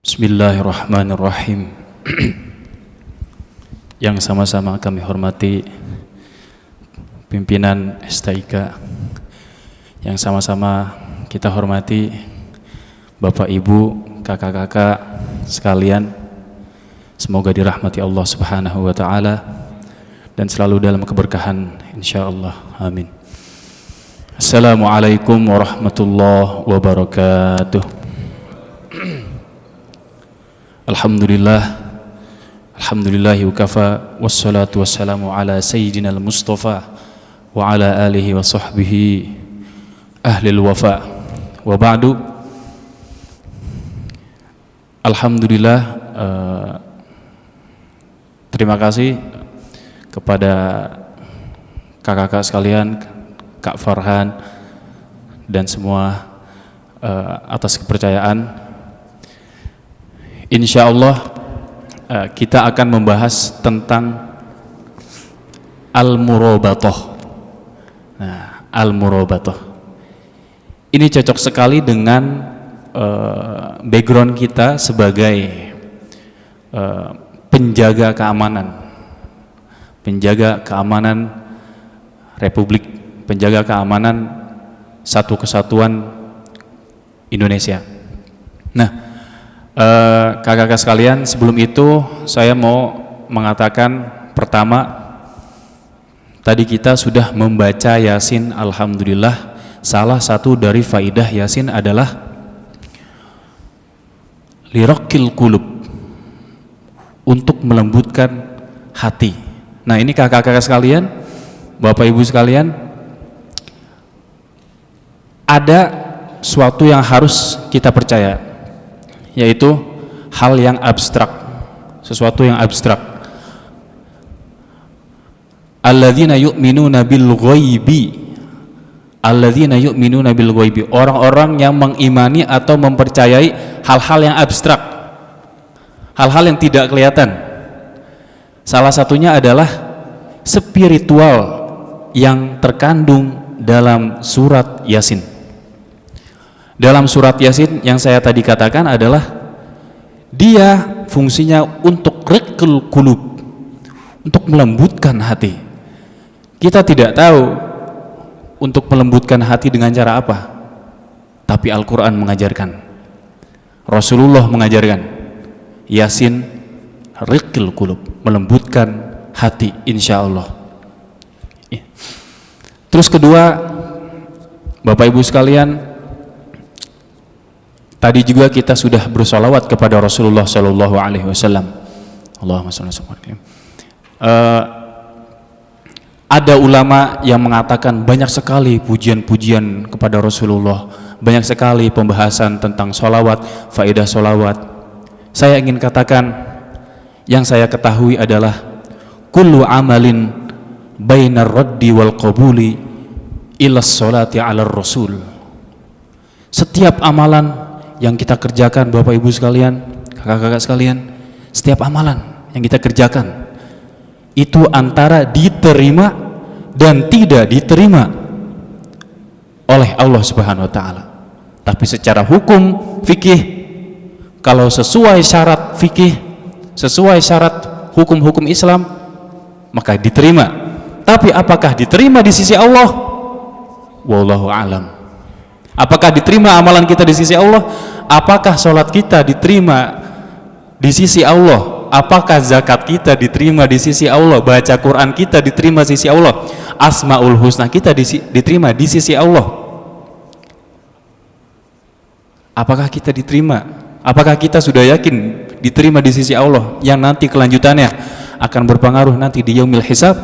Bismillahirrahmanirrahim. Yang sama-sama kami hormati pimpinan STIK, yang sama-sama kita hormati Bapak Ibu, kakak-kakak sekalian, semoga dirahmati Allah Subhanahu wa taala dan selalu dalam keberkahan insyaallah. Amin. Assalamualaikum warahmatullahi wabarakatuh. Alhamdulillahi wa kafa, wassalatu wassalamu ala sayyidina al-mustafa wa ala alihi wa sahbihi ahlil wafa, wa ba'du. Alhamdulillah, terima kasih kepada kakak-kakak sekalian, Kak Farhan dan semua atas kepercayaan. Insya Allah kita akan membahas tentang al-murabatoh. Nah, al-murabatoh ini cocok sekali dengan background kita sebagai penjaga keamanan Republik, penjaga keamanan satu kesatuan Indonesia. Nah, kakak-kakak sekalian, sebelum itu saya mau mengatakan, pertama, tadi kita sudah membaca Yasin. Alhamdulillah, salah satu dari faidah Yasin adalah liraqil qulub, untuk melembutkan hati. Nah, ini kakak-kakak sekalian, Bapak Ibu sekalian, ada suatu yang harus kita percaya, yaitu hal yang abstrak, sesuatu yang abstrak. Alladzina yu'minuna bil ghaibi, alladzina yu'minuna bil ghaibi, orang-orang yang mengimani atau mempercayai hal-hal yang abstrak, hal-hal yang tidak kelihatan. Salah satunya adalah spiritual yang terkandung dalam surat Yasin. Dalam surat Yasin yang saya tadi katakan adalah dia fungsinya untuk riqul qulub, untuk melembutkan hati. Kita tidak tahu untuk melembutkan hati dengan cara apa, tapi Al-Quran mengajarkan, Rasulullah mengajarkan. Yasin riqul qulub, melembutkan hati insya Allah. Terus kedua, Bapak Ibu sekalian, tadi juga kita sudah bersolawat kepada Rasulullah Shallallahu Alaihi Wasallam. Allahumma shalli ala Muhammad. Ada ulama yang mengatakan banyak sekali pujian-pujian kepada Rasulullah, banyak sekali pembahasan tentang solawat, faedah solawat. Saya ingin katakan, yang saya ketahui adalah kullu amalin bainar raddi wal qabuli ila sholati ala rasul. Setiap amalan yang kita kerjakan, Bapak Ibu sekalian, kakak-kakak sekalian, setiap amalan yang kita kerjakan itu antara diterima dan tidak diterima oleh Allah Subhanahu wa taala. Tapi secara hukum fikih, kalau sesuai syarat fikih, sesuai syarat hukum-hukum Islam, maka diterima. Tapi apakah diterima di sisi Allah? Wallahu a'lam. Apakah diterima amalan kita di sisi Allah? Apakah sholat kita diterima di sisi Allah? Apakah zakat kita diterima di sisi Allah? Baca Quran kita diterima di sisi Allah? Asmaul husna kita diterima di sisi Allah? Apakah kita diterima? Apakah kita sudah yakin diterima di sisi Allah, yang nanti kelanjutannya akan berpengaruh nanti di yaumil hisab?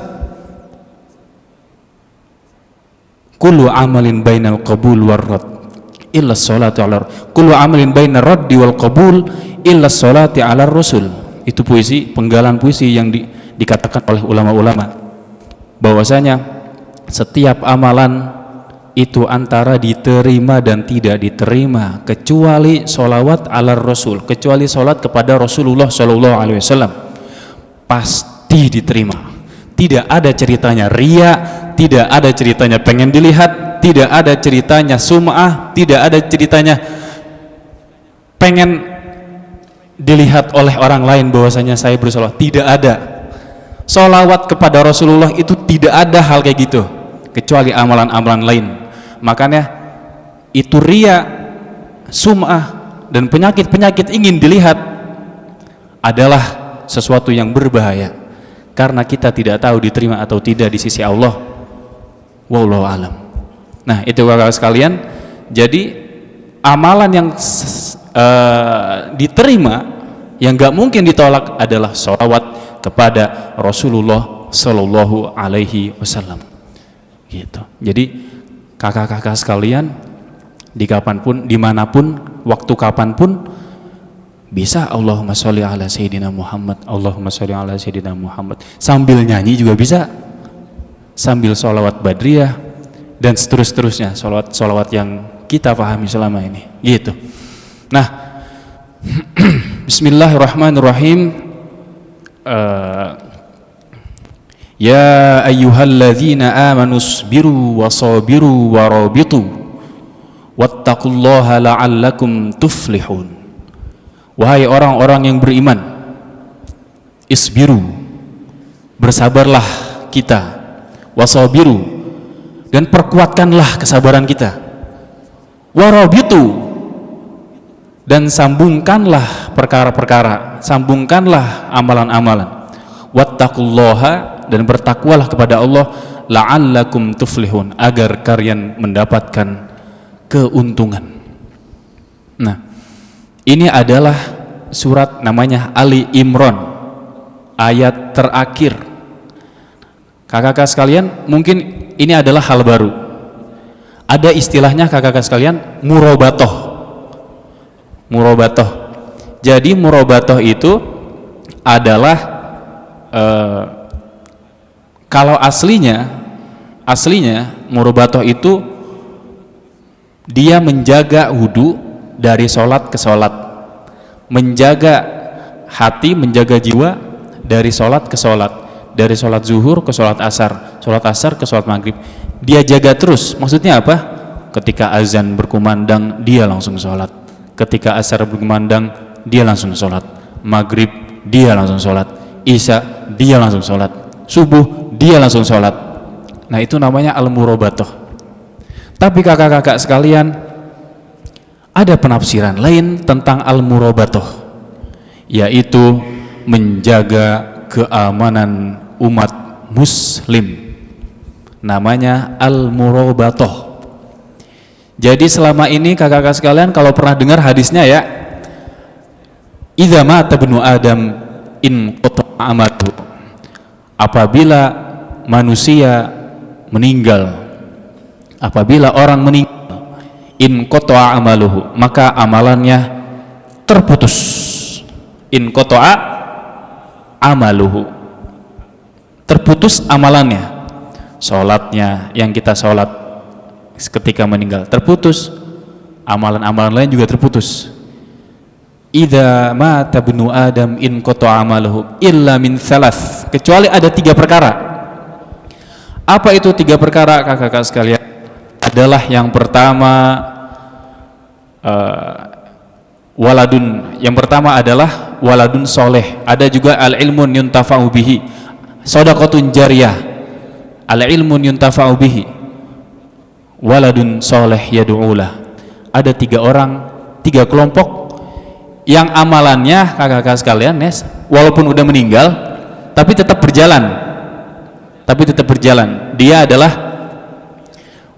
Kullu amalin bainal qabul war rad illa sholati ala, kullu amalin bainar raddi wal qabul illa sholati ala rasul. Itu puisi, penggalan puisi yang dikatakan oleh ulama-ulama, bahwasanya setiap amalan itu antara diterima dan tidak diterima, kecuali sholawat ala rasul, kecuali sholat kepada Rasulullah Shallallahu Alaihi Wasallam, pasti diterima. Tidak ada ceritanya ria, tidak ada ceritanya pengen dilihat, tidak ada ceritanya sum'ah, tidak ada ceritanya pengen dilihat oleh orang lain bahwasanya saya bersolawat. Tidak ada. Solawat kepada Rasulullah itu tidak ada hal kayak gitu, kecuali amalan-amalan lain. Makanya itu riya, sum'ah, dan penyakit-penyakit ingin dilihat adalah sesuatu yang berbahaya, karena kita tidak tahu diterima atau tidak di sisi Allah. Wallahu alam. Nah, itu kakak sekalian. Jadi amalan yang diterima, yang gak mungkin ditolak adalah sholawat kepada Rasulullah Sallallahu Alaihi Wasallam. Gitu. Jadi kakak-kakak sekalian, di kapanpun, dimanapun, waktu kapanpun, bisa Allahumma sholli ala Sayyidina Muhammad, Allahumma sholli ala Sayyidina Muhammad, sambil nyanyi juga bisa, sambil sholawat badriyah, dan seterusnya, sholawat yang kita pahami selama ini. Gitu. Nah, Bismillahirrahmanirrahim. Ya ayyuhalladzina amanu isbiru wasabiru warabitu wattaqullaha la'allakum tuflihun. Wahai orang-orang yang beriman, isbiru, bersabarlah kita, wasabiru, dan perkuatkanlah kesabaran kita, warabitu, dan sambungkanlah perkara-perkara, sambungkanlah amalan-amalan, wattaqullaha, dan bertakwalah kepada Allah, la'allakum tuflihun, agar kalian mendapatkan keuntungan. Nah, ini adalah surat namanya Ali Imran, ayat terakhir. Kakak-kakak sekalian, mungkin ini adalah hal baru. Ada istilahnya kakak-kakak sekalian, murobatoh. Murobatoh. Jadi murobatoh itu adalah kalau aslinya murobatoh itu dia menjaga wudu dari sholat ke sholat, menjaga hati, menjaga jiwa dari sholat ke sholat, dari sholat zuhur ke sholat asar ke sholat maghrib. Dia jaga terus. Maksudnya apa? Ketika azan berkumandang dia langsung sholat, ketika asar berkumandang dia langsung sholat, maghrib dia langsung sholat, isya dia langsung sholat, subuh dia langsung sholat. Nah, itu namanya al-murobatoh. Tapi kakak-kakak sekalian, ada penafsiran lain tentang al-murobatoh, yaitu menjaga keamanan umat muslim. Namanya al-murobatoh. Jadi selama ini kakak-kakak sekalian kalau pernah dengar hadisnya ya, idza mata ibnu adam in qata'a amaluhu, apabila manusia meninggal, apabila orang meninggal, in qata'a amaluhu, maka amalannya terputus. In qata'a amaluhu, terputus amalannya. Sholatnya yang kita sholat ketika meninggal terputus, amalan-amalan lain juga terputus. Idza mata ibnu adam in qata'a amaluhu illa min thalath, kecuali ada 3 perkara. Apa itu 3 perkara kakak-kakak sekalian? Adalah yang pertama waladun, yang pertama adalah waladun soleh. Ada juga al-ilmun yuntafa'u bihi, shadaqatun jariyah, al-ilmun yuntafa'u bihi, waladun soleh yad'ulah. Ada 3 orang, 3 kelompok yang amalannya kakak-kakak sekalian, walaupun udah meninggal tapi tetap berjalan. Dia adalah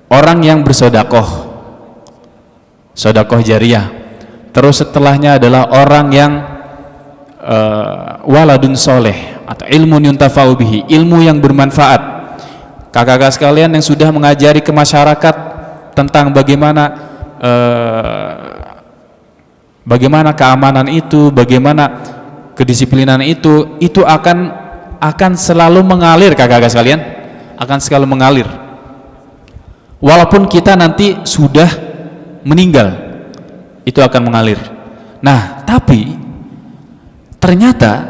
orang yang bersodakoh, sodakoh jariyah. Terus setelahnya adalah orang yang waladun soleh atau ilmun yuntafa'u bihi, ilmu yang bermanfaat. Kakak-kakak sekalian yang sudah mengajari ke masyarakat tentang bagaimana keamanan itu, bagaimana kedisiplinan itu akan selalu mengalir. Kakak-kakak sekalian, akan selalu mengalir walaupun kita nanti sudah meninggal, itu akan mengalir. Nah, tapi ternyata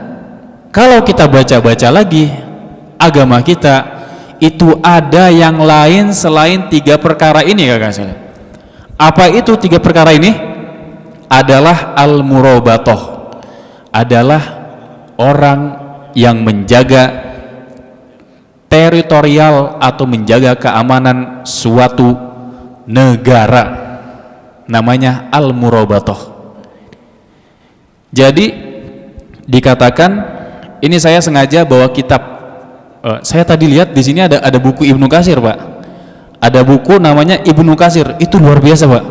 kalau kita baca-baca lagi agama kita, itu ada yang lain selain 3 perkara ini kakak sekalian. Apa itu 3 perkara ini? Adalah al-murobatoh. adalah orang yang menjaga teritorial atau menjaga keamanan suatu negara, namanya al-murabatoh. Jadi dikatakan, ini saya sengaja bawa kitab. Saya tadi lihat di sini ada buku Ibnu Katsir, Pak. Ada buku namanya Ibnu Katsir, itu luar biasa, Pak.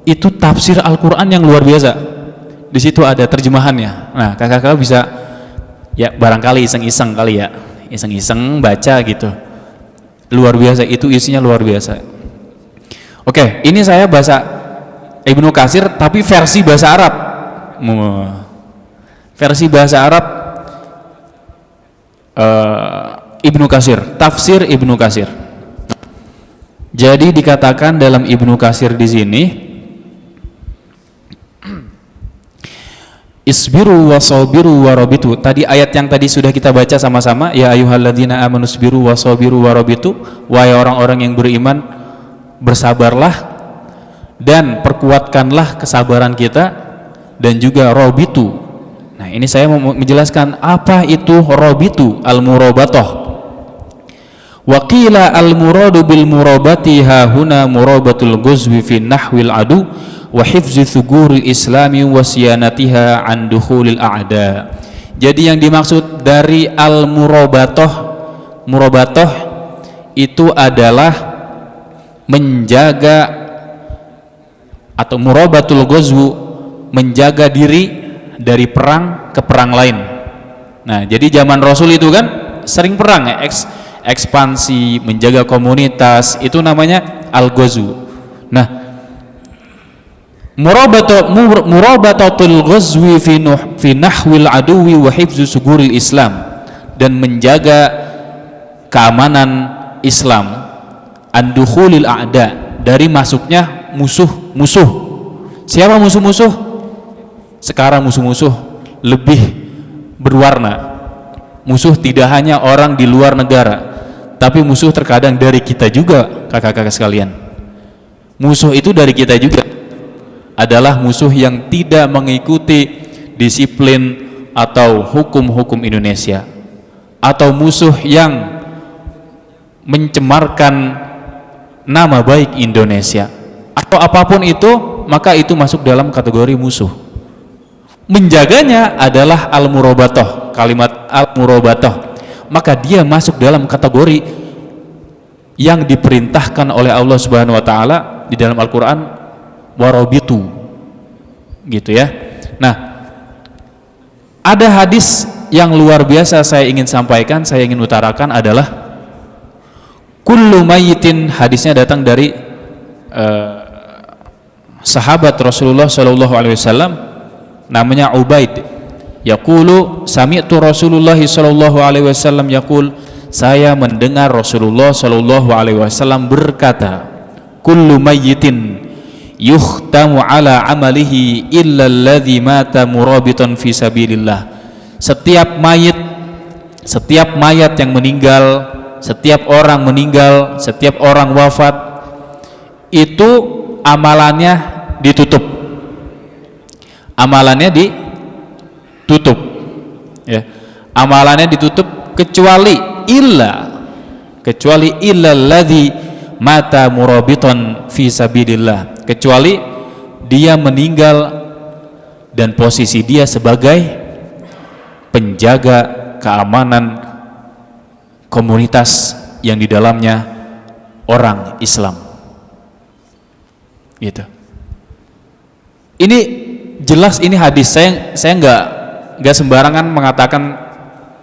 Itu tafsir Al-Quran yang luar biasa. Di situ ada terjemahannya. Nah, kakak-kakak bisa ya barangkali iseng-iseng kali ya, iseng-iseng baca gitu. Luar biasa, itu isinya luar biasa. Oke, ini saya bahasa Ibnu Katsir tapi versi bahasa Arab. Versi bahasa Arab Ibnu Katsir, tafsir Ibnu Katsir. Jadi dikatakan dalam Ibnu Katsir di sini, isbiru wasabiru warabitu. Tadi ayat yang tadi sudah kita baca sama-sama, ya ayyuhalladzina amanu isbiru wasabiru warabitu, wahai orang-orang yang beriman, bersabarlah dan perkuatkanlah kesabaran kita, dan juga robitu. Nah, ini saya mau menjelaskan apa itu robitu, al-murabatoh. Wa qila al-muradu bil murabati ha huna murabatul ghuzwi fi nahwil adu wa hifzi thuguril islami wa siyanatiha an dukhulil a'da. Jadi yang dimaksud dari al-murabatoh, murabatoh itu adalah menjaga, atau murabatul ghuzwu, menjaga diri dari perang ke perang lain. Nah, jadi zaman Rasul itu kan sering perang ya, ekspansi, menjaga komunitas, itu namanya al-ghuzwu. Nah, murabatatul ghuzwi fi nahwil aduwi wa hifzu suguril Islam, dan menjaga keamanan Islam, andukhulil a'da, dari masuknya musuh-musuh. Siapa musuh-musuh? Sekarang musuh-musuh lebih berwarna. Musuh tidak hanya orang di luar negara, tapi musuh terkadang dari kita juga, kakak-kakak sekalian. Musuh itu dari kita juga, adalah musuh yang tidak mengikuti disiplin atau hukum-hukum Indonesia, atau musuh yang mencemarkan nama baik Indonesia, atau apapun itu, maka itu masuk dalam kategori musuh. Menjaganya adalah al-murabatoh, kalimat al-murabatoh, maka dia masuk dalam kategori yang diperintahkan oleh Allah Subhanahu wa taala di dalam Al-Qur'an, warabitu, gitu ya. Nah, ada hadis yang luar biasa saya ingin sampaikan, saya ingin utarakan, adalah kullu mayyitin, hadisnya datang dari sahabat Rasulullah sallallahu alaihi wasallam, namanya Ubaid. Yaqulu sami'tu Rasulullah sallallahu alaihi wasallam yaqul, saya mendengar Rasulullah sallallahu alaihi wasallam berkata, kullu mayyitin yuhtamu ala amalihi illa alladhi mata murabitan fi sabilillah. Setiap mayat yang meninggal, setiap orang meninggal, setiap orang wafat, itu amalannya ditutup. Amalannya ditutup, ya. Amalannya ditutup kecuali alladzi mata murabitan fi sabilillah, kecuali dia meninggal dan posisi dia sebagai penjaga keamanan komunitas yang di dalamnya orang Islam, gitu. Ini jelas, ini hadis, saya nggak sembarangan mengatakan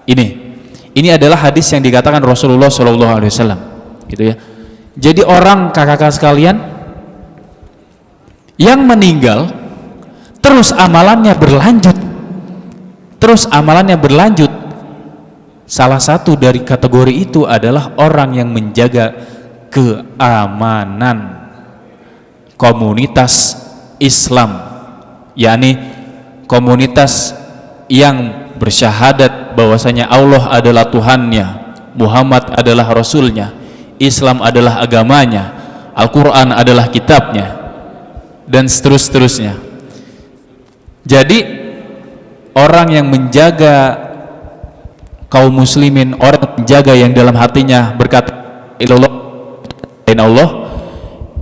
ini. Ini adalah hadis yang dikatakan Rasulullah Shallallahu Alaihi Wasallam, gitu ya. Jadi orang, kakak-kakak sekalian, yang meninggal terus amalannya berlanjut, salah satu dari kategori itu adalah orang yang menjaga keamanan komunitas Islam, yakni komunitas yang bersyahadat bahwasanya Allah adalah Tuhannya, Muhammad adalah Rasulnya, Islam adalah agamanya, Al-Quran adalah kitabnya, dan seterusnya. Jadi orang yang menjaga kaum muslimin, orang yang menjaga yang dalam hatinya berkata ilallah, Allah,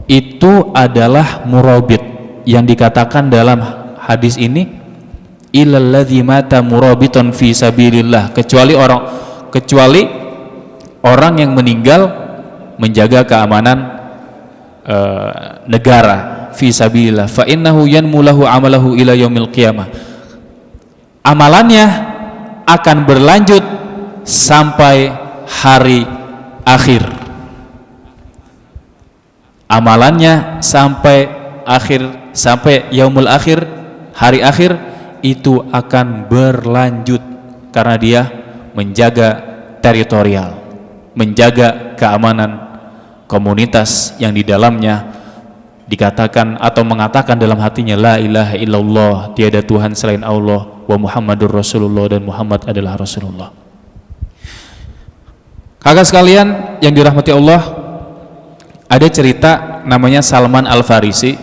itu adalah murabit yang dikatakan dalam hadis ini, illalladzi mata murabiton fi sabilillah, kecuali orang yang meninggal menjaga keamanan negara fi sabilillah, fa innahu yanmulahu amalahu ila yaumil qiyamah, amalannya akan berlanjut sampai hari akhir, amalannya sampai yaumul akhir, hari akhir itu akan berlanjut karena dia menjaga teritorial, menjaga keamanan komunitas yang di dalamnya dikatakan atau mengatakan dalam hatinya la ilaha illallah, tiada Tuhan selain Allah, wa Muhammadur Rasulullah, dan Muhammad adalah Rasulullah. Kakak sekalian yang dirahmati Allah, ada cerita namanya Salman Al-Farisi,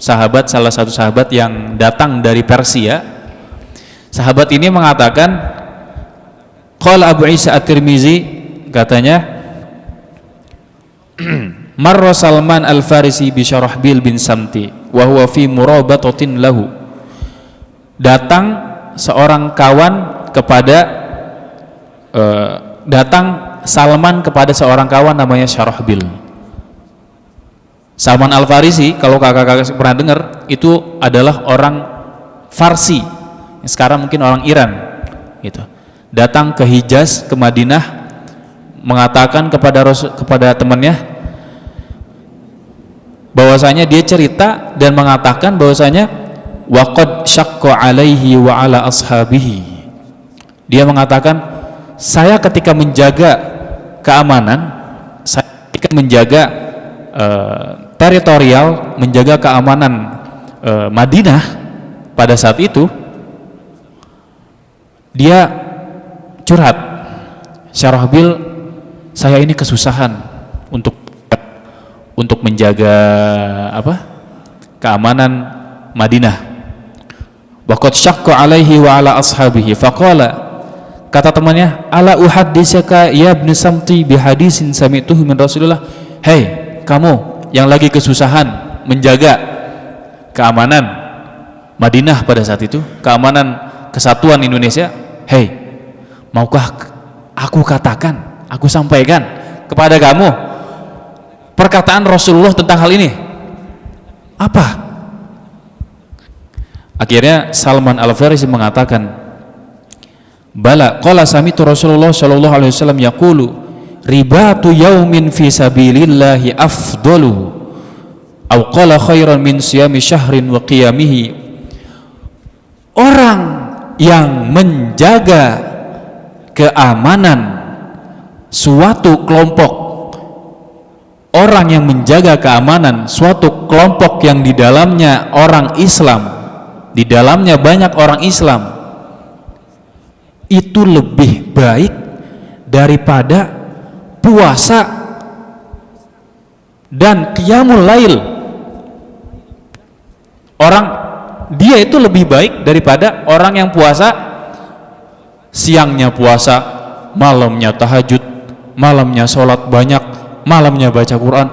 salah satu sahabat yang datang dari Persia. Sahabat ini mengatakan, qala Abu Isa At-Tirmizi, katanya, marra Salman Al-Farisi bi Syarahbil bin Samti wa huwa fi murabatatin lahu. Datang seorang kawan kepada Salman kepada seorang kawan namanya Syarahbil. Salman Al-Farisi, kalau kakak-kakak pernah dengar, itu adalah orang Farsi, sekarang mungkin orang Iran gitu. Datang ke Hijaz, ke Madinah, mengatakan kepada temannya bahwasanya dia cerita dan mengatakan bahwasanya waqad syaqqa alaihi wa ala ashabihi. Dia mengatakan, saya ketika menjaga keamanan, saya ketika menjaga teritorial, menjaga keamanan Madinah pada saat itu, dia curhat, Syarahbil, saya ini kesusahan untuk menjaga keamanan Madinah. Waqad syaqqa alaihi wa ala ashabihi faqala, kata temannya, ala uhadditsaka ya ibn Samti bihadisin sami'tuhu min Rasulullah. Hei kamu yang lagi kesusahan menjaga keamanan Madinah pada saat itu, keamanan kesatuan Indonesia, hei, maukah aku sampaikan kepada kamu perkataan Rasulullah tentang hal ini? Apa? Akhirnya Salman Al-Farisi mengatakan, bala qala sami'tu Rasulullah sallallahu alaihi wasallam yaqulu ribatu yaumin fi sabilillahi afdalu aw qala khairan min siyami syahrin wa qiyamihi. Orang yang menjaga keamanan suatu kelompok, orang yang menjaga keamanan suatu kelompok yang di dalamnya orang Islam, di dalamnya banyak orang Islam, itu lebih baik daripada puasa dan qiyamul lail. Dia itu lebih baik daripada orang yang puasa, siangnya puasa, malamnya tahajud, malamnya sholat banyak, malamnya baca Quran,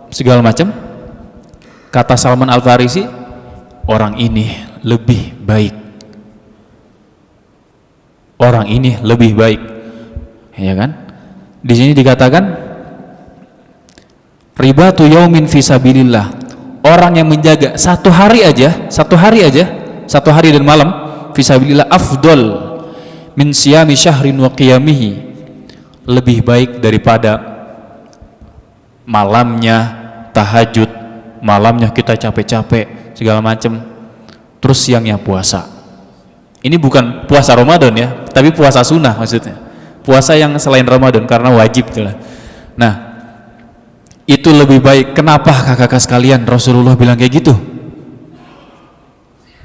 segala macam. Kata Salman Al-Farisi, orang ini lebih baik. Orang ini lebih baik, ya kan? Di sini dikatakan ribatu yaumin fi sabilillah, orang yang menjaga satu hari dan malam fi sabilillah afdal min siyami syahrin wa qiyamihi, lebih baik daripada malamnya tahajud, malamnya kita capek-capek segala macam, terus siangnya puasa. Ini bukan puasa Ramadan ya, tapi puasa sunnah maksudnya, puasa yang selain Ramadan karena wajib itulah. Nah, itu lebih baik. Kenapa kakak-kakak sekalian Rasulullah bilang kayak gitu?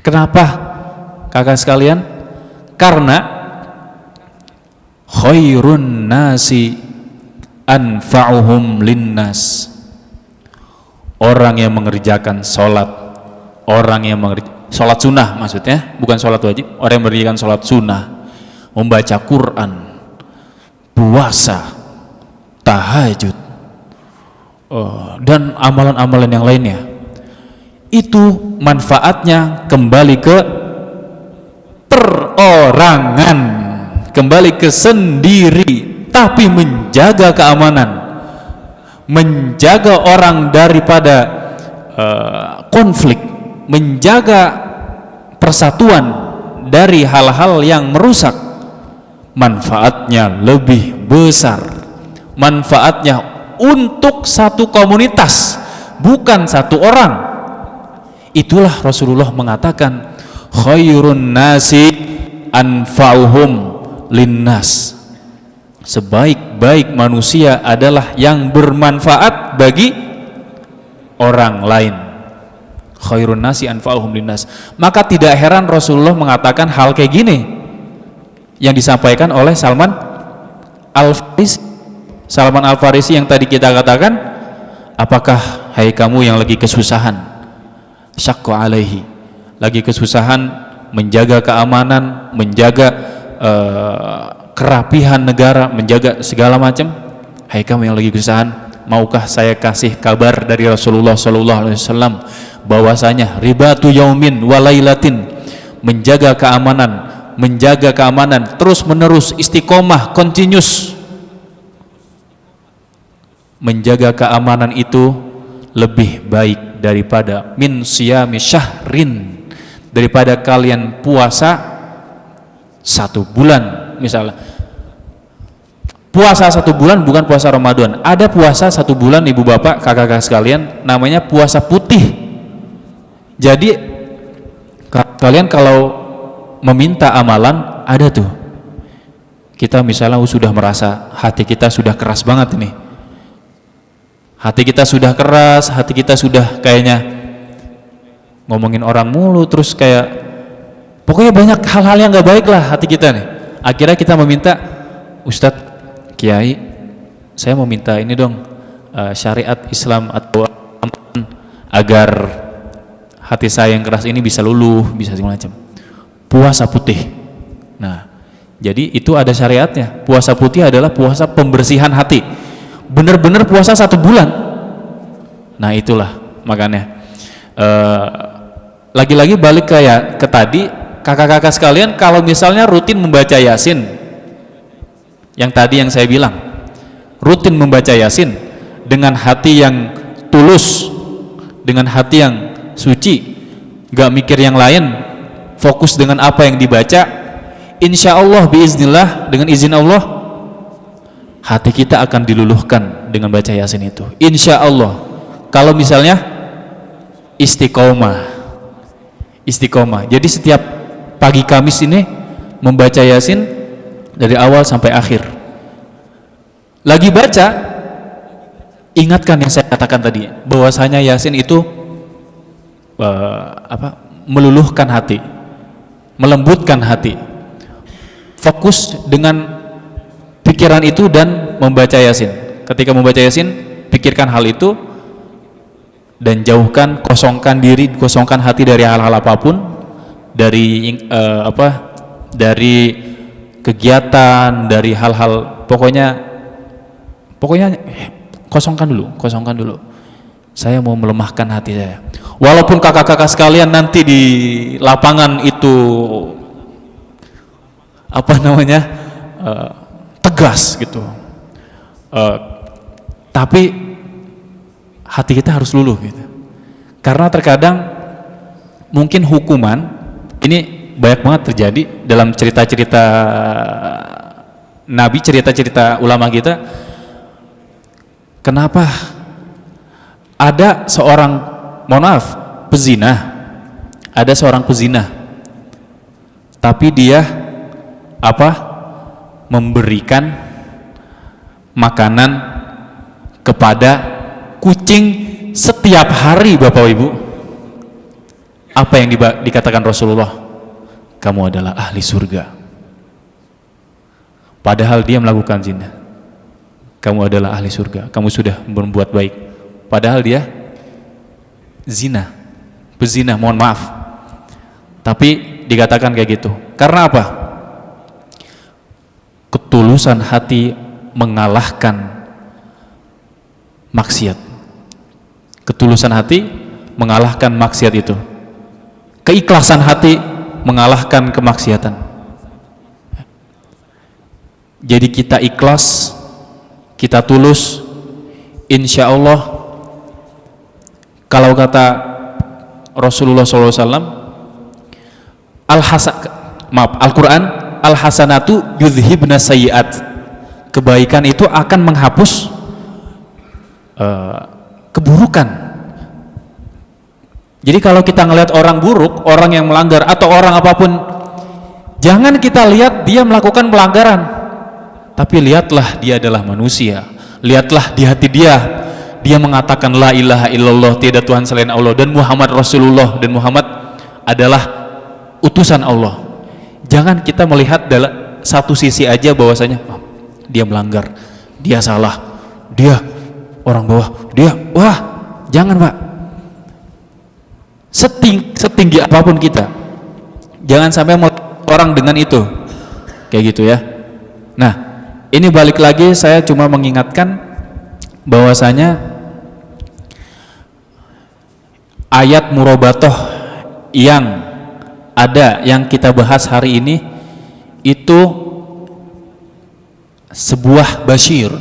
Kenapa kakak sekalian? Karena khairun nasi anfa'uhum linnas. Orang yang mengerjakan sholat, orang yang sholat sunnah maksudnya, bukan sholat wajib. Orang yang mendirikan sholat sunnah, membaca Quran, puasa, tahajud, dan amalan-amalan yang lainnya, itu manfaatnya kembali ke perorangan, kembali ke sendiri, tapi menjaga keamanan, menjaga orang daripada konflik, menjaga persatuan dari hal-hal yang merusak. Manfaatnya lebih besar, manfaatnya untuk satu komunitas, bukan satu orang. Itulah Rasulullah mengatakan khairun nasi anfa'uhum linnas, sebaik-baik manusia adalah yang bermanfaat bagi orang lain. Khairun nasi anfa'uhum linnas. Maka tidak heran Rasulullah mengatakan hal kayak gini yang disampaikan oleh Salman Al-Farisi. Salman Al-Farisi yang tadi kita katakan, apakah hai kamu yang lagi kesusahan, syaqqa alaihi, lagi kesusahan menjaga keamanan, menjaga kerapihan negara, menjaga segala macam, hai kamu yang lagi kesusahan, maukah saya kasih kabar dari Rasulullah SAW bahwasanya ribatu yaumin walailatin, menjaga keamanan terus menerus, istiqomah, continuous, menjaga keamanan itu lebih baik daripada min siyami syahrin, daripada kalian puasa 1 bulan. Misalnya puasa 1 bulan bukan puasa Ramadan, ada puasa 1 bulan ibu bapak kakak-kakak sekalian, namanya puasa putih. Jadi kalian kalau meminta amalan, ada tuh, kita misalnya sudah merasa hati kita sudah keras banget ini, hati kita sudah keras, hati kita sudah kayaknya ngomongin orang mulu, terus kayak pokoknya banyak hal-hal yang gak baik lah hati kita nih. Akhirnya kita meminta, Ustadz, Kiai, saya mau minta ini dong, syariat Islam atau agar hati saya yang keras ini bisa luluh, bisa segala macam. Puasa putih. Nah, jadi itu ada syariatnya. Puasa putih adalah puasa pembersihan hati. Benar-benar puasa 1 bulan. Nah, itulah makanya. Lagi-lagi balik ke tadi, kakak-kakak sekalian, kalau misalnya rutin membaca Yasin, yang tadi yang saya bilang, rutin membaca Yasin dengan hati yang tulus, dengan hati yang suci, gak mikir yang lain, fokus dengan apa yang dibaca, insya Allah biiznillah, dengan izin Allah, hati kita akan diluluhkan dengan baca Yasin itu, insya Allah. Kalau misalnya istiqomah. Jadi setiap pagi Kamis ini membaca Yasin dari awal sampai akhir. Lagi baca, ingatkan yang saya katakan tadi, bahwasanya Yasin itu meluluhkan hati, melembutkan hati. Fokus dengan pikiran itu dan membaca Yasin. Ketika membaca Yasin, pikirkan hal itu dan jauhkan, kosongkan diri, kosongkan hati dari hal-hal apapun, dari dari kegiatan, dari hal-hal, pokoknya kosongkan dulu. Saya mau melemahkan hati saya. Walaupun kakak-kakak sekalian nanti di lapangan itu tegas gitu, tapi hati kita harus luluh gitu. Karena terkadang mungkin hukuman ini banyak banget terjadi dalam cerita-cerita Nabi, cerita-cerita ulama kita. Kenapa ada seorang, ada seorang pezina, tapi dia memberikan makanan kepada kucing setiap hari, Bapak Ibu. Apa yang dikatakan Rasulullah? Kamu adalah ahli surga. Padahal dia melakukan zina. Kamu adalah ahli surga, kamu sudah berbuat baik. Padahal dia pezina, mohon maaf. Tapi dikatakan kayak gitu. Karena apa? Ketulusan hati mengalahkan maksiat. Ketulusan hati mengalahkan maksiat itu. Keikhlasan hati mengalahkan kemaksiatan. Jadi kita ikhlas, kita tulus, insya Allah, kalau kata Rasulullah SAW, Al-Quran, al-hasanatu yudhibna sayyiat, kebaikan itu akan menghapus keburukan. Jadi kalau kita ngelihat orang buruk, orang yang melanggar atau orang apapun, jangan kita lihat dia melakukan pelanggaran, tapi lihatlah dia adalah manusia. Lihatlah di hati dia mengatakan la ilaha illallah, tiada Tuhan selain Allah, dan Muhammad Rasulullah, dan Muhammad adalah utusan Allah. Jangan kita melihat dalam satu sisi aja bahwasanya dia melanggar, dia salah, dia orang bawah, dia wah, jangan Pak. Setinggi apapun kita, jangan sampai orang dengan itu kayak gitu ya. Nah, ini balik lagi, saya cuma mengingatkan bahwasanya ayat murabatoh yang ada, yang kita bahas hari ini, itu sebuah basyir,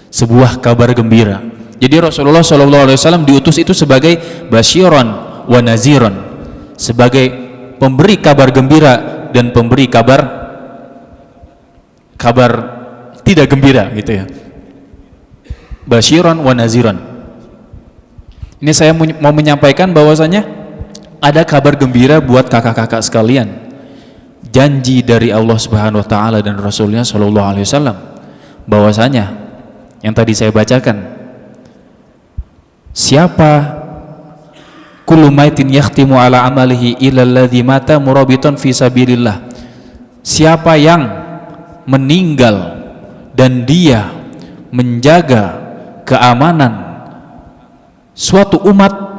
sebuah kabar gembira. Jadi Rasulullah SAW diutus itu sebagai basyiron wa naziron, sebagai pemberi kabar gembira dan pemberi kabar tidak gembira gitu ya. Basyiron wa naziron. Ini saya mau menyampaikan bahwasanya ada kabar gembira buat kakak-kakak sekalian. Janji dari Allah Subhanahu wa taala dan Rasulnya sallallahu alaihi wasallam bahwasanya yang tadi saya bacakan, siapa kullu maitin yakhtimu ala amalihi illa alladhi mata murabitan fi sabilillah, siapa yang meninggal dan dia menjaga keamanan suatu umat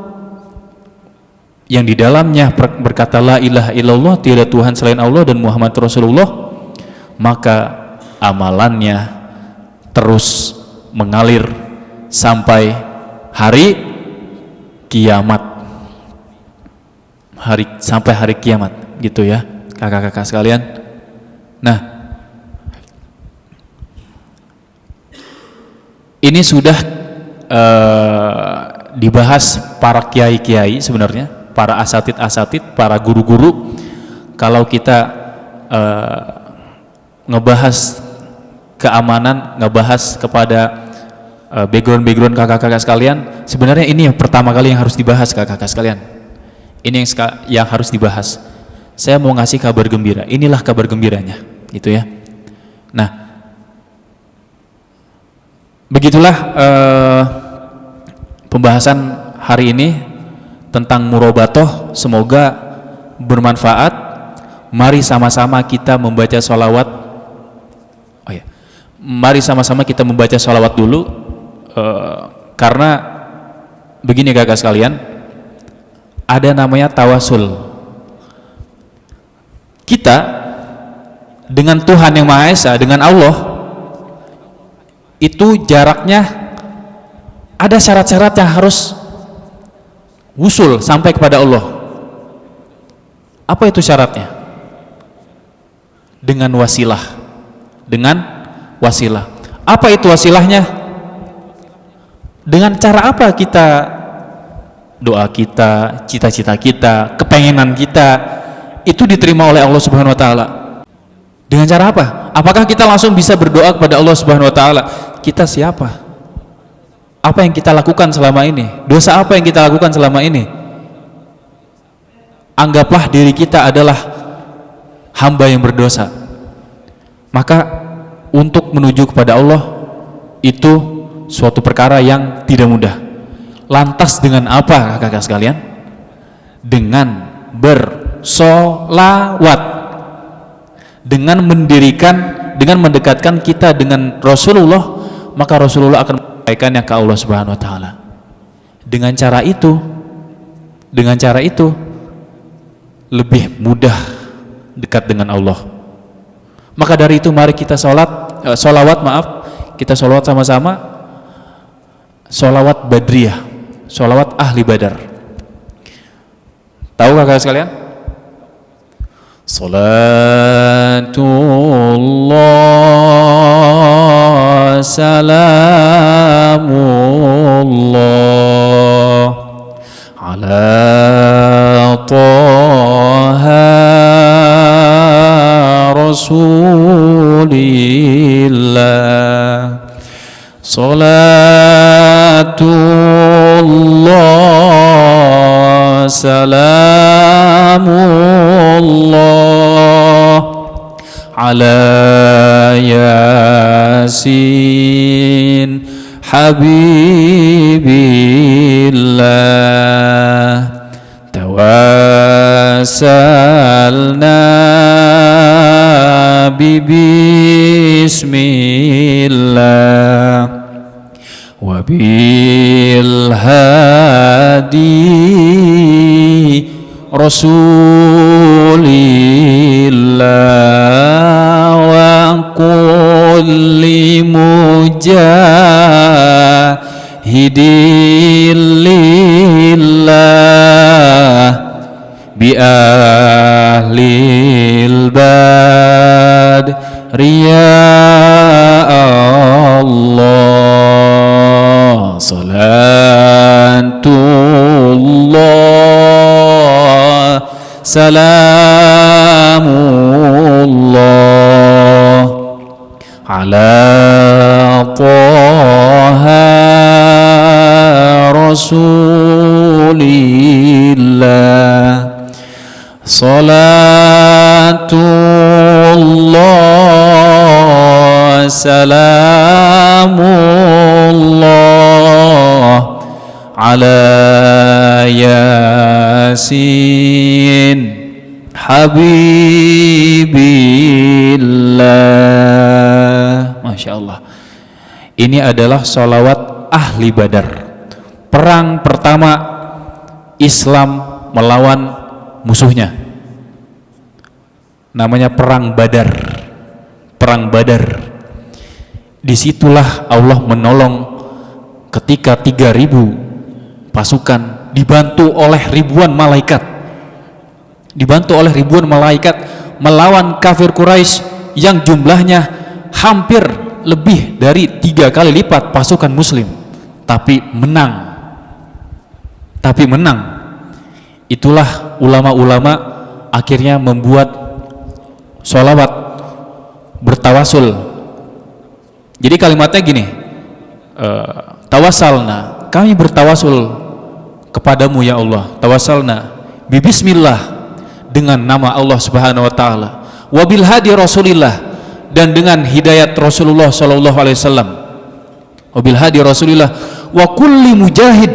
yang di dalamnya berkata la ilaha illallah, tiada Tuhan selain Allah, dan Muhammad Rasulullah, maka amalannya terus mengalir sampai hari kiamat, sampai hari kiamat gitu ya kakak-kakak sekalian. Nah, ini sudah dibahas para kiai-kiai sebenarnya, para asatid-asatid, para guru-guru. Kalau kita ngebahas keamanan, ngebahas kepada background kakak-kakak sekalian, sebenarnya ini yang pertama kali yang harus dibahas kakak-kakak sekalian. Ini yang harus dibahas. Saya mau ngasih kabar gembira. Inilah kabar gembiranya, gitu ya. Nah, begitulah pembahasan hari ini tentang murabatoh. Semoga bermanfaat. Mari sama-sama kita membaca sholawat. Oh ya, mari sama-sama kita membaca sholawat dulu, karena begini kakak sekalian, ada namanya tawasul. Kita dengan Tuhan yang Maha Esa, dengan Allah, itu jaraknya ada syarat-syarat yang harus wusul sampai kepada Allah. Apa itu syaratnya? Dengan wasilah. Dengan wasilah. Apa itu wasilahnya? Dengan cara apa kita, doa kita, cita-cita kita, kepengenan kita itu diterima oleh Allah Subhanahu wa taala? Dengan cara apa? Apakah kita langsung bisa berdoa kepada Allah Subhanahu wa taala? Kita siapa? Apa yang kita lakukan selama ini? Dosa apa yang kita lakukan selama ini? Anggaplah diri kita adalah hamba yang berdosa. Maka untuk menuju kepada Allah itu suatu perkara yang tidak mudah. Lantas dengan apa kakak-kakak sekalian? Dengan bersolawat, dengan mendekatkan kita dengan Rasulullah, maka Rasulullah akan menyampaikannya ke Allah Subhanahu wa taala. Dengan cara itu lebih mudah dekat dengan Allah. Maka dari itu mari kita kita sholawat sama-sama, sholawat Badriyah, sholawat ahli Badar. Tahu kakak sekalian? Salatullah salamullah ala Taha Rasulillah. Salatullah salamullah ala Yasin Habibillah. Tawassalna bismillah wa bil hadi Rasulillah wa kulli mujahidin lillah bi ahlil badri ya Allah. Salatullah salamullah ala Taha Rasulillah. Salatullah salamullah ala Yasin Habibillah. Masya Allah. Ini adalah sholawat ahli Badar. Perang pertama Islam melawan musuhnya. Namanya perang Badar. Perang Badar. Disitulah Allah menolong ketika 3.000 pasukan dibantu oleh ribuan malaikat. Dibantu oleh ribuan malaikat melawan kafir Quraisy yang jumlahnya hampir lebih dari 3 kali lipat pasukan muslim. Tapi menang. Itulah ulama-ulama akhirnya membuat sholawat bertawasul. Jadi kalimatnya gini, tawasalna, kami bertawasul kepadamu ya Allah. Tawasalna bismillah, dengan nama Allah Subhanahu wa taala, wabil hadi Rasulillah, dan dengan hidayat Rasulullah sallallahu alaihi wasallam. Wabil hadi Rasulillah wa kulli mujahid,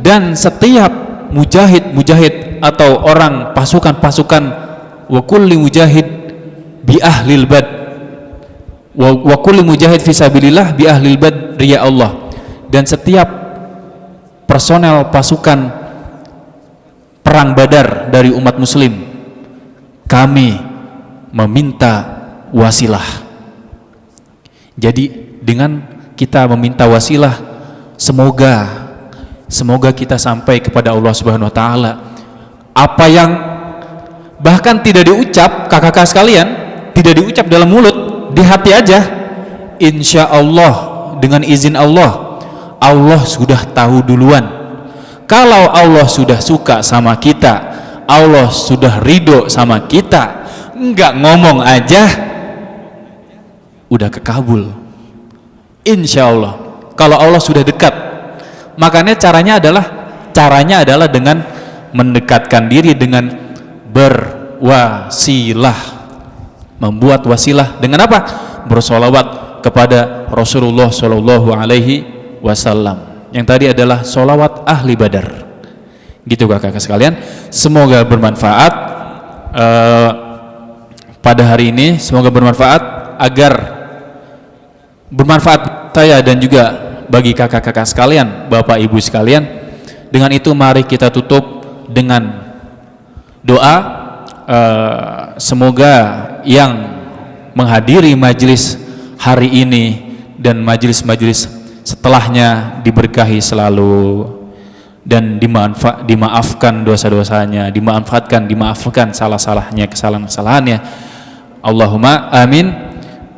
dan setiap mujahid atau orang pasukan wa kulli mujahid bi ahlil bad wa kulli mujahid fisabilillah bi ahlil bad ya Allah, dan setiap personel pasukan perang Badar dari umat muslim kami meminta wasilah. Jadi dengan kita meminta wasilah, semoga kita sampai kepada Allah Subhanahu wa taala apa yang bahkan tidak diucap, kakak-kakak sekalian, tidak diucap dalam mulut, di hati aja, insya Allah dengan izin Allah, Allah sudah tahu duluan. Kalau Allah sudah suka sama kita, Allah sudah ridho sama kita, enggak ngomong aja udah kekabul, insya Allah. Kalau Allah sudah dekat, makanya caranya adalah dengan mendekatkan diri dengan berwasilah, membuat wasilah dengan apa? Bersolawat kepada Rasulullah Shallallahu Alaihi Wasallam. Yang tadi adalah solawat ahli Badar. Gitu kakak sekalian. Semoga bermanfaat pada hari ini. Semoga bermanfaat, agar bermanfaat saya dan juga bagi kakak-kakak sekalian, bapak ibu sekalian. Dengan itu mari kita tutup dengan doa. semoga yang menghadiri majelis hari ini dan majelis-majelis setelahnya diberkahi selalu dan dimaafkan dosa-dosanya, dimaafkan salah-salahnya, kesalahan-kesalahannya. Allahumma amin.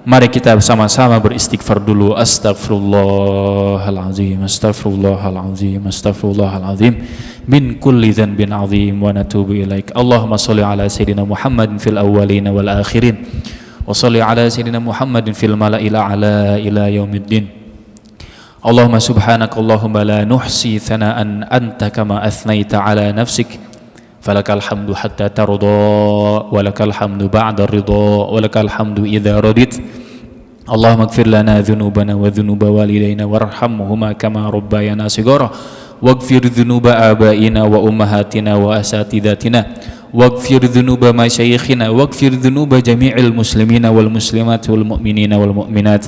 Mari kita bersama-sama beristighfar dulu. Astaghfirullahalazim, astaghfirullahalazim, astaghfirullahalazim min kulli dhanbin azim wa natubu ilaik. Allahumma sholli ala sayyidina Muhammadin fil awwalin wal akhirin wa sholli ala sayyidina Muhammadin fil mala'il a'la ila yaumiddin. Allahumma subhanaka Allahumma la nuhsi thana'an anta kama athnaita ala nafsik falakal hamdu hatta tarda walakal hamdu ba'da ridha walakal hamdu idza radit. Allahumma ighfir lana dhunubana wa dhunuba walidayna warhamhuma kama rabbayana shighara waghfir dhunuba abaina wa ummahatina wa asatidatina waghfir dhunuba masyayikhina waghfir dhunuba jami'il muslimina wal muslimat wal mu'minina wal mu'minat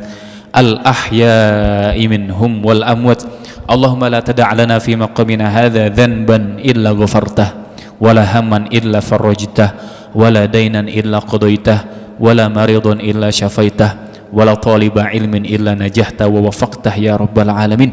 al ahya'i minhum wal amwat. Allahumma la tada' lana fi maqamina hadha dhanban illa ghafartah wala hamman illa farajtah wala dainan illa qadaitah wala maridan illa syafaitah wala taliba ilmin illa najahta wa wafaqtah ya rabbal alamin.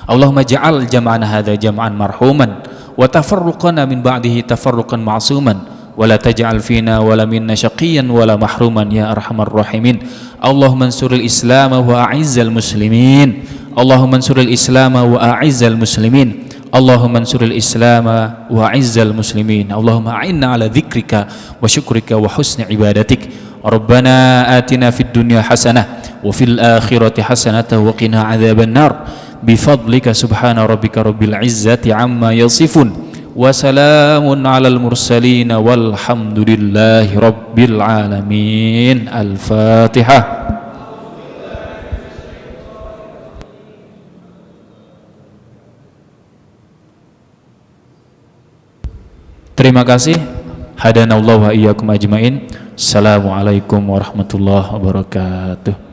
Allahumma ja'al jam'ana hadha jam'an marhuman wa tafarruqana min ba'dihi tafarruqan ma'suman wa la taj'al fina wa la minna syaqiyan wa la mahruman ya arhamar rahimin. Allahumma ansuril islam wa a'izzal muslimin. Allahumma ansuril islam wa a'izzal muslimin. Allahumma ansuril islam wa a'izzal muslimin. Allahumma a'inna ala dhikrika wa syukrika wa husni ibadatik. Rabbana atina fid dunya hasanah wa fil akhirati hasanah wa qina adzaban nar bifadlika subhana rabbika rabbil izzati amma yasifun wa salamun alal mursalin walhamdulillahi rabbil alamin. Al-Fatihah. Terima kasih. Hadanallahu wa iyyakum ajmain. Assalamualaikum warahmatullahi wabarakatuh.